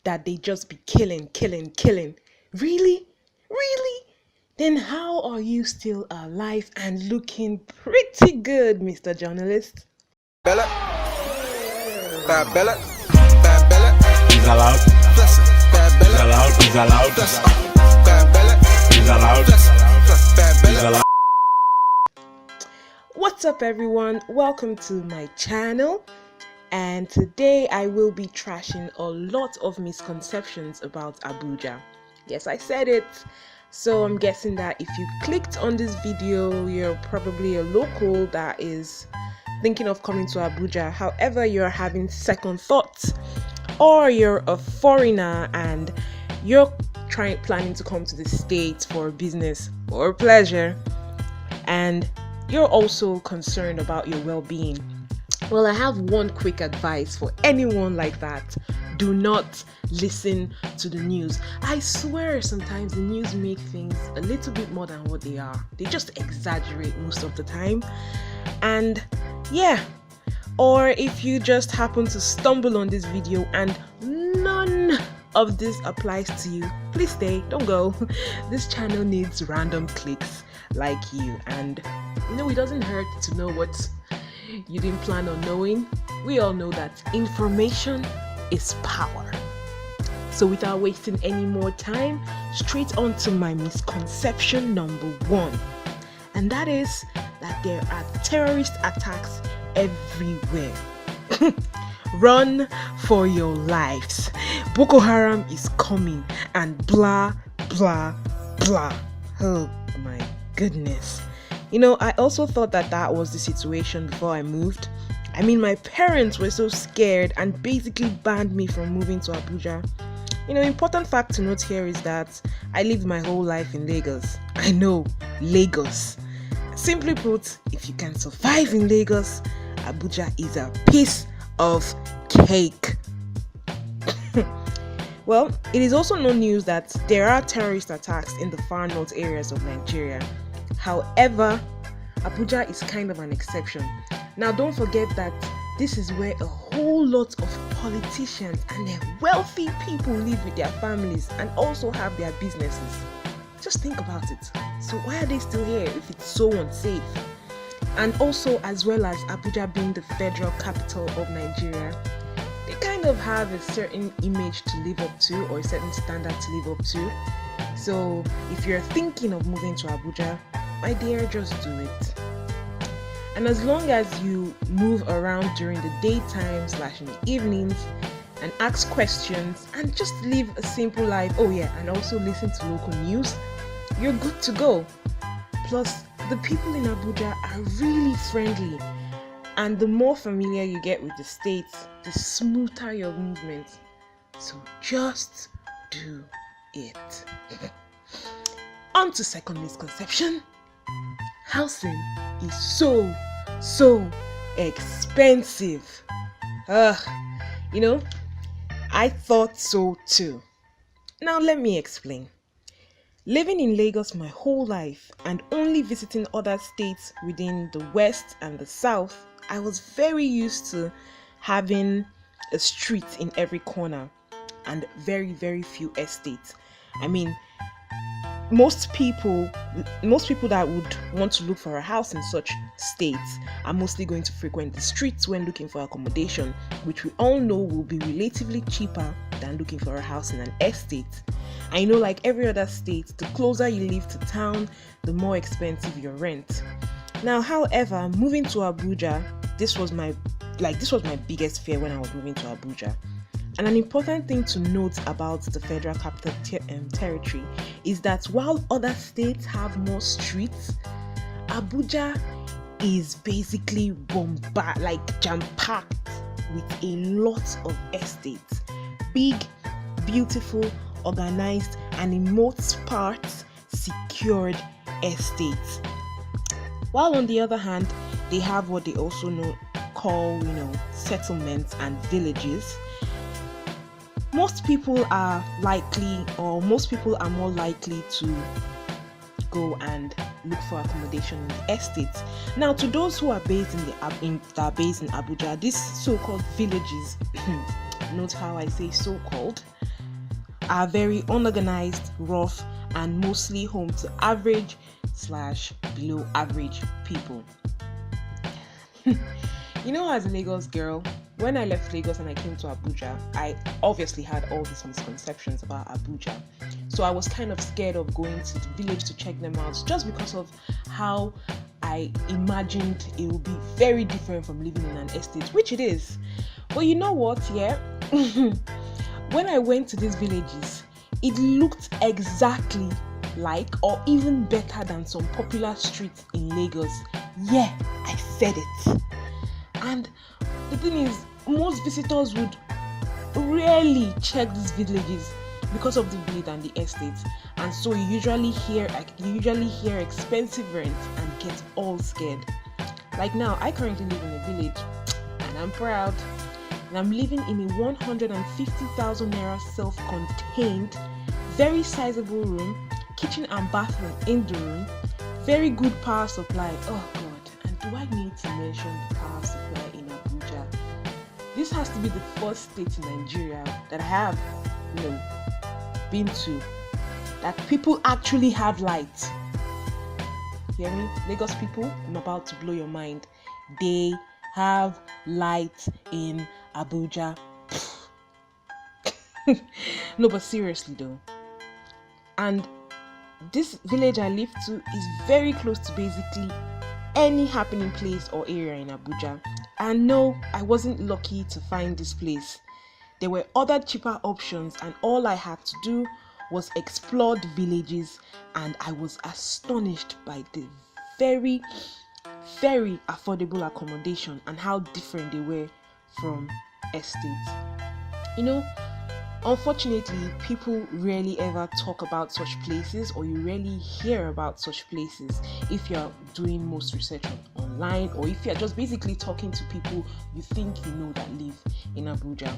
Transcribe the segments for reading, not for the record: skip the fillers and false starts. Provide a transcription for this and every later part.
that they just be killing. Really? Really? Then how are you still alive and looking pretty good, Mr. Journalist? Bella, bad Bella, bad Bella. He's allowed. Bless her, bad He's Bella. allowed. He's allowed. Bless her, bad Bella. He's allowed. Bless her, bad He's Bella. allowed. What's up, everyone? Welcome to my channel. And today I will be trashing a lot of misconceptions about Abuja. Yes, I said it. So I'm guessing that if you clicked on this video, you're probably a local that is thinking of coming to Abuja. However, you're having second thoughts, or you're a foreigner and you're planning to come to the States for business or pleasure, and you're also concerned about your well-being. Well, I have one quick advice for anyone like that. Do not listen to the news. I swear sometimes the news make things a little bit more than what they are. They just exaggerate most of the time. And yeah, or if you just happen to stumble on this video and none of this applies to you, please stay, don't go. This channel needs random clicks like you, and it doesn't hurt to know what you didn't plan on knowing. We all know that information is power. So without wasting any more time, straight on to my misconception number 1, and that is that there are terrorist attacks everywhere. Run for your lives. Boko Haram is coming and blah blah blah. Oh my goodness. I also thought that was the situation before I moved. I mean, my parents were so scared and basically banned me from moving to Abuja. Important fact to note here is that I lived my whole life in Lagos. I know, Lagos. Simply put, if you can survive in Lagos, Abuja is a piece of cake. Well, it is also no news that there are terrorist attacks in the far north areas of Nigeria. However, Abuja is kind of an exception. Now, don't forget that this is where a whole lot of politicians and their wealthy people live with their families and also have their businesses. Just think about it. So why are they still here if it's so unsafe? And also, as well as Abuja being the federal capital of Nigeria, they kind of have a certain image to live up to, or a certain standard to live up to. So if you're thinking of moving to Abuja, my dear, just do it. And as long as you move around during the daytime / in the evenings and ask questions and just live a simple life, and also listen to local news, you're good to go. Plus, the people in Abuja are really friendly, and the more familiar you get with the states, the smoother your movement. So just do it. On to second misconception. Housing is so expensive. I thought so too. Now let me explain. Living in Lagos my whole life and only visiting other states within the west and the south, I was very used to having a street in every corner and very, very few estates. I mean, most people that would want to look for a house in such states are mostly going to frequent the streets when looking for accommodation, which we all know will be relatively cheaper than looking for a house in an estate. I know, like every other state, the closer you live to town, the more expensive your rent. Now, however, moving to Abuja, this was my biggest fear when I was moving to Abuja. And an important thing to note about the Federal Capital Territory is that while other states have more streets, Abuja is basically jam-packed with a lot of estates. Big, beautiful, organized, and in most parts, secured estates. While on the other hand, they have what they also call settlements and villages. Most people are more likely to go and look for accommodation in the estates. Now, to those who are based in Abuja, these so-called villages, note how I say so-called, are very unorganized, rough, and mostly home to average/below average people. As a Lagos girl, when I left Lagos and I came to Abuja, I obviously had all these misconceptions about Abuja. So I was kind of scared of going to the village to check them out just because of how I imagined it would be very different from living in an estate, which it is. But you know what, yeah? When I went to these villages, it looked exactly like or even better than some popular streets in Lagos. Yeah, I said it. And the thing is, most visitors would rarely check these villages because of the village and the estates, and so you usually hear expensive rent and get all scared. Like now, I currently live in a village, and I'm proud. And I'm living in a 150,000 naira self-contained, very sizable room, kitchen and bathroom in the room, very good power supply. Oh God! And do I need to mention the power supply in Abuja? This has to be the first state in Nigeria that I have, been to, that people actually have light. Hear me? Lagos people, I'm about to blow your mind. They have light in Abuja. No, but seriously though. And this village I live to is very close to basically any happening place or area in Abuja. And no, I wasn't lucky to find this place. There were other cheaper options, and all I had to do was explore the villages, and I was astonished by the very, very affordable accommodation and how different they were from estates. Unfortunately, people rarely ever talk about such places, or you rarely hear about such places if you're doing most research online, or if you're just basically talking to people you think you know that live in Abuja.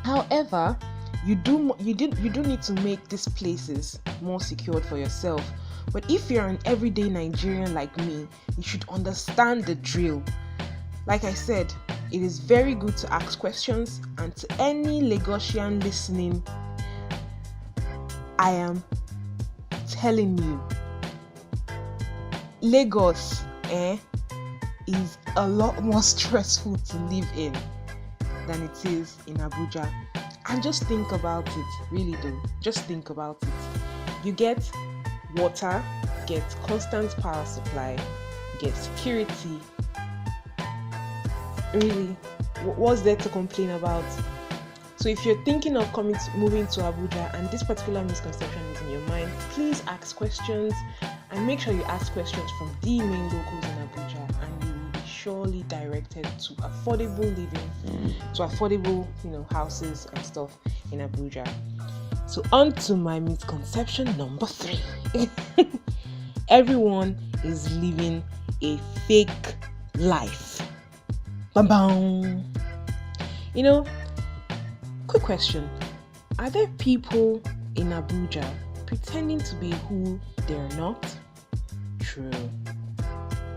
However, you do need to make these places more secured for yourself. But if you're an everyday Nigerian like me, you should understand the drill. Like I said, it is very good to ask questions, and to any Lagosian listening, I am telling you, Lagos is a lot more stressful to live in than it is in Abuja. And just think about it, really though. Just think about it. You get water, get constant power supply, get security. Really, what's there to complain about? So if you're thinking of moving to Abuja and this particular misconception is in your mind, please ask questions, and make sure you ask questions from the main locals in Abuja, and you will be surely directed to affordable living, to affordable, houses and stuff in Abuja. So on to my misconception number 3. Everyone is living a fake life. Bam bam. Quick question. Are there people in Abuja pretending to be who they're not? True.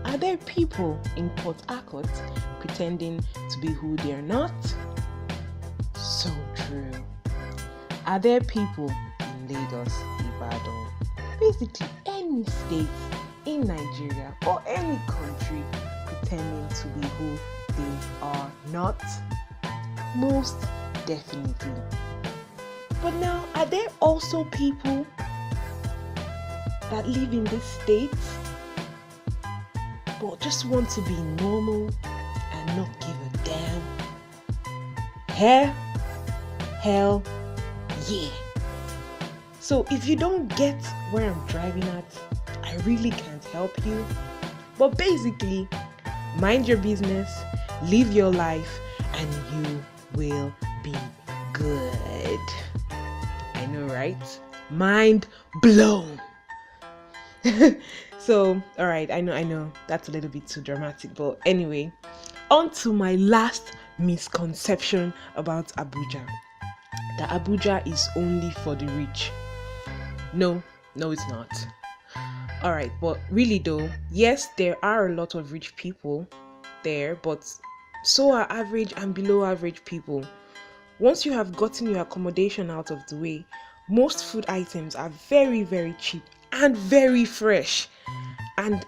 Are there people in Port Harcourt pretending to be who they're not? So true. Are there people in Lagos, Ibadan, basically any state in Nigeria or any country pretending to be who they are not? Most definitely. But now, are there also people that live in this state but just want to be normal and not give a damn? Hell yeah. So if you don't get where I'm driving at, I really can't help you. But basically, mind your business, live your life, and you will be good. I know, right? Mind blown. So, alright, I know that's a little bit too dramatic, but anyway, on to my last misconception about Abuja. That Abuja is only for the rich. No, it's not. Alright, but really though, yes, there are a lot of rich people there, but so are average and below average people. Once you have gotten your accommodation out of the way, most food items are very, very cheap and very fresh. And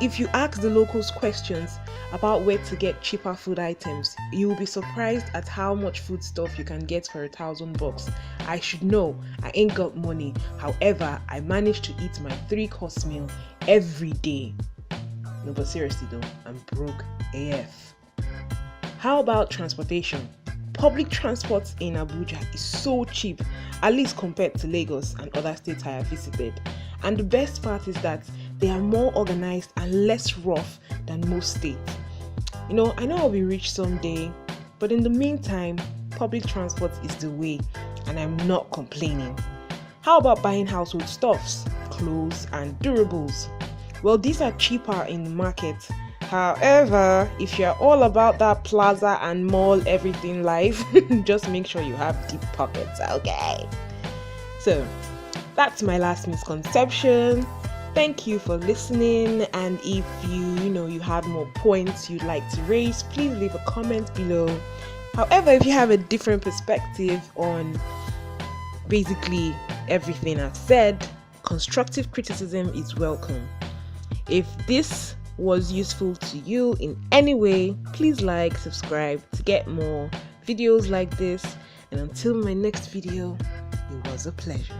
if you ask the locals questions about where to get cheaper food items, you will be surprised at how much food stuff you can get for $1,000. I should know, I ain't got money. However, I managed to eat my 3-course meal every day. No, but seriously though, I'm broke AF. How about transportation? Public transport in Abuja is so cheap, at least compared to Lagos and other states I have visited. And the best part is that they are more organized and less rough than most states. I know I'll be rich someday, but in the meantime, public transport is the way, and I'm not complaining. How about buying household stuffs, clothes, and durables? Well, these are cheaper in the market. However, if you're all about that plaza and mall everything life, just make sure you have deep pockets, okay? So, that's my last misconception. Thank you for listening, and if you have more points you'd like to raise, please leave a comment below. However, if you have a different perspective on basically everything I've said, constructive criticism is welcome. If this was useful to you in any way, please like, subscribe to get more videos like this. And until my next video, it was a pleasure.